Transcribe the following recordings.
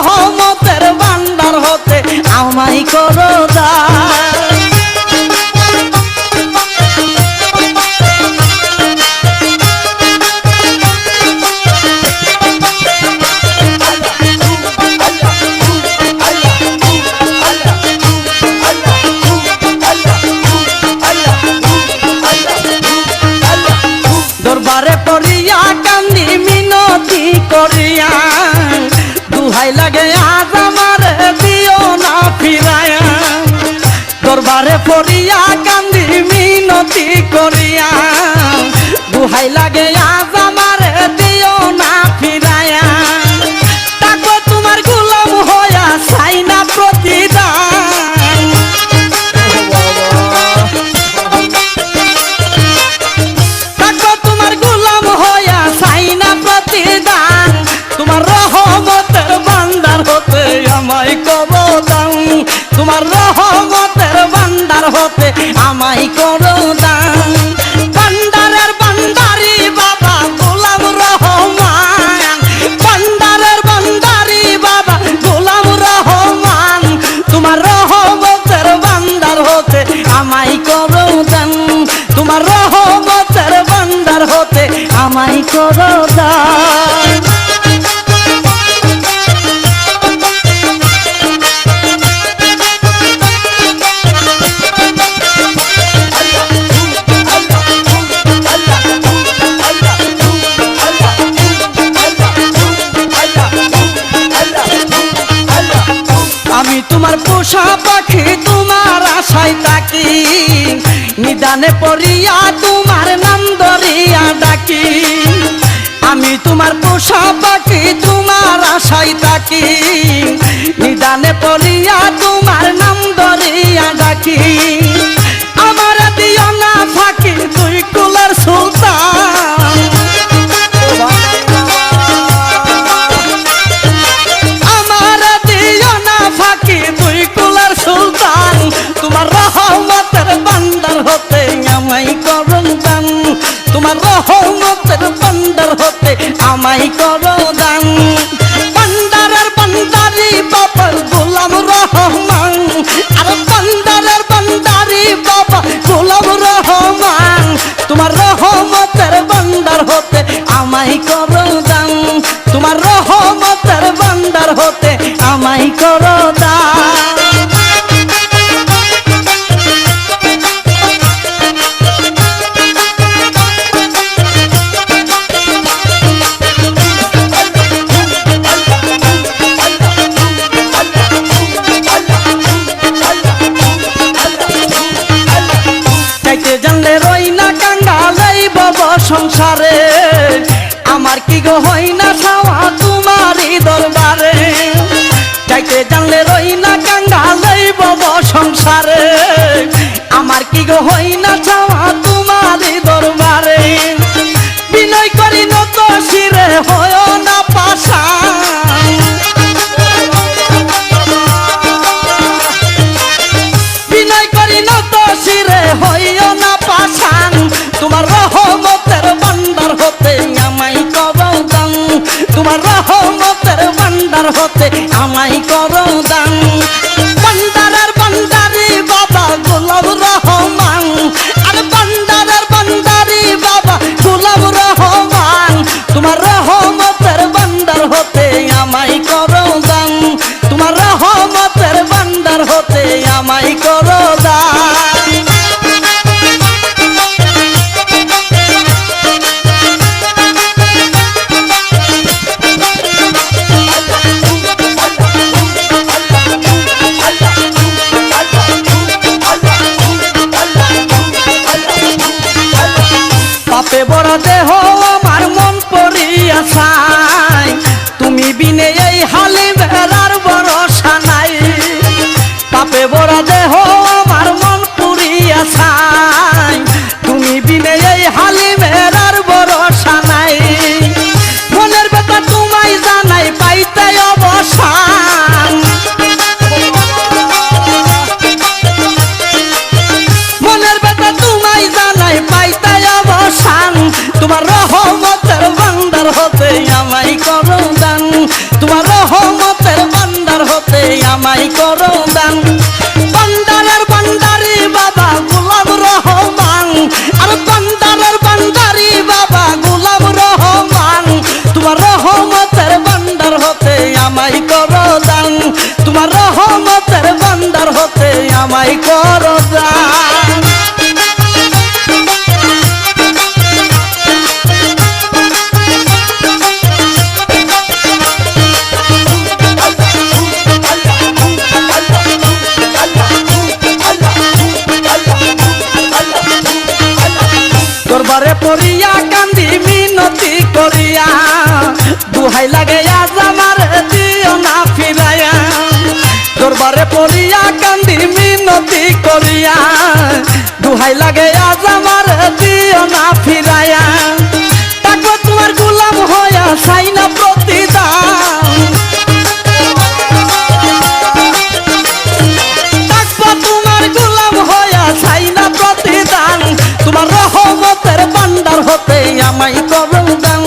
রহমতের ভান্ডার হতে আমায় করো দান। দরবারে পড়িয়া কান্দি মিনতি করিয়া দুহাই লাগে আজ আমার দিও না ফিরায়া। দরবারে পড়িয়া কান্দি মিনতি করিয়া দুহাই লাগে আজ আমার দিও না ফিরায়া। তাকো তোমার গোলাম হইয়া চাই না প্রতিদান। তাকো তোমার গোলাম হইয়া চাই না প্রতিদান। তোমার রহমতের ভান্ডার হতে আমায় করো দান। তোমার রহমতের ভান্ডার হতে আমায় করো দান। ভান্ডারের ভান্ডারি বাবা গোলাম রহমান। ভান্ডারের ভান্ডারি বাবা গোলাম রহমান। তোমার রহমতের ভান্ডার হতে আমায় করো দান। তোমার রহমতের ভান্ডার হতে আমায় করো দান। আমি তোমার পোষা পাখি তোমার আশায় থাকি। নিদানে পড়িয়া তোমার নাম ধরিয়া ডাকি। আমি তোমার পোষা পাখি তোমার আশায় থাকি। নিদানে পড়িয়া তোমার নাম ধরিয়া ডাকি। আমার দিও না ফাঁকি তুই কুলের সুলতান। আমার দিও না ফাঁকি তুই কুলের সুলতান। তোমার রহমতের ভান্ডার হতে আমায় করো দান। তোমার রহমতের ভান্ডার হতে আমায় করো দান। ভান্ডারের ভান্ডারি বাবা গোলাম রহমান। আর ভান্ডারের ভান্ডারি বাবা গোলাম রহমান। তোমার রহমতের ভান্ডার হতে আমায় করো দান। তোমার রহমতের ভান্ডার হতে আমায় করো দান। চাইতে জানলে রই না কাঙ্গালেই বব সংসারে। আমার কি গো হই না ছাওয়া তোমারই দরবারে। চাইতে জানলে রই না কাঙ্গালেই বব সংসারে। আমার কি গো হই না ছাওয়া তোমারই দরবারে। বিনয় করি নত শিরে হয় না পাষাণ। বিনয় করি নত শিরে হইও না পাষাণ। তোমার রহমতের ভান্ডার হতে আমায় করো দান। তোমার রহমতের ভান্ডার হতে আমায় করো দান। ভান্ডারের ভান্ডারি বাবা গোলাম রহমান। আর ভান্ডারের ভান্ডারি বাবা গোলাম রহমান। তোমার রহমতের ভান্ডার হতে আমায় করো দান। তোমার রহমতের ভান্ডার হতে আমায় করো দান। আমায় করো দান বান্দারের বান্দারি বাবা গোলাম রহমান আর বান্দারের বান্দারি বাবা গোলাম রহমান তোমার রহমতের বান্দার হতে আমায় করো দান তোমার রহমতের বান্দার হতে আমায় করো দান দরবারে পড়িয়া কান্দি মিনতি করিয়া দুহাই লাগে আজ আমার দিও না ফিরাইয়া দরবারে পড়িয়া কান্দি মিনতি করিয়া দুহাই লাগে আজ আমার দিও না ফিরাইয়া তাকবো তোমার গোলাম হইয়া চাই না প্রতিদান তাকবো তোমার গোলাম হইয়া চাই না প্রতিদান তোমার রহমতের বান্দার হতে আমায় করো দান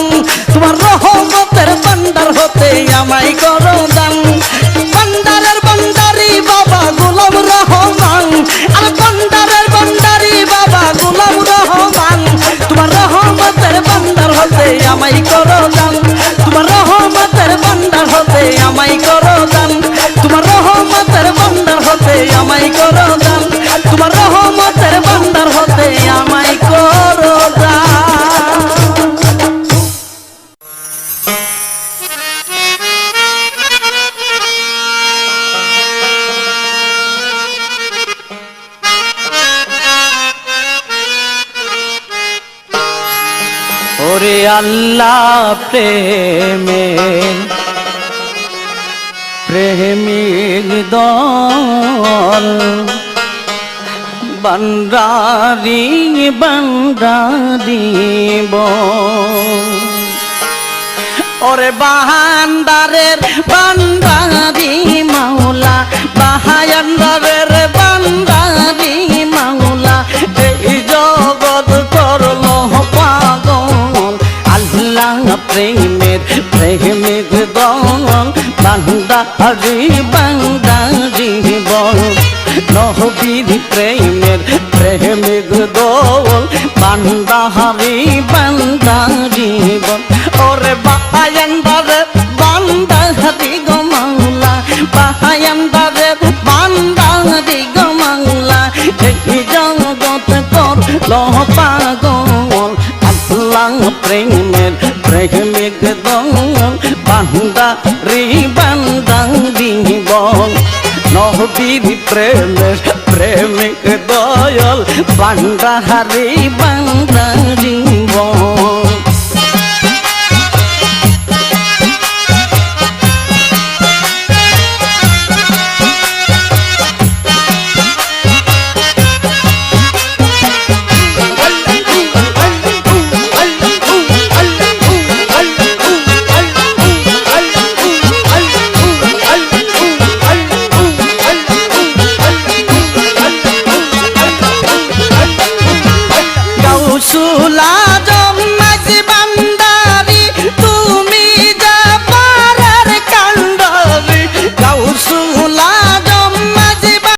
তোমার রহমতের বান্দার হতে আমায় করো দান বান্দারের বান্দারি বাবা গোলাম রহমান আর বান্দারের বান্দারি বাবা গোলাম রহমান তোমার রহমতের বান্দার হতে আমায় করো দান তোমার রহমতের বান্দার হতে আমায় করো দান তোমার রহমতের বান্দার হতে আমায় করো দান তোমার রহমতের বান্দার হতে আমায় করো দান ওরে আল্লাহ প্রেমে প্রেমিক দল বান্দারি বান্দারিব ওরে বান্দারের বান্দারি মাওলা বাহায়ান্দারের বান্দারি মাওলা এই জগৎ করলো পাগল আল্লাহ প্রেমের প্রেমিক দল বান্দারি বান্দারিব নবীর প্রেমের প্রেমিক দল বান্দারি বান্দারিব ওরে বাহায়ান্দারে বান্দারি গো মাওলা বাহায়ান্দারে বান্দারি গো মাওলা এই জগৎ করলো পাগল আল্লাহ প্রেমের প্রেমিক দল বান্দারি বান্দারিব নবীর প্রেমের প্রেমিক দয়াল বান্দারি বান্দারিব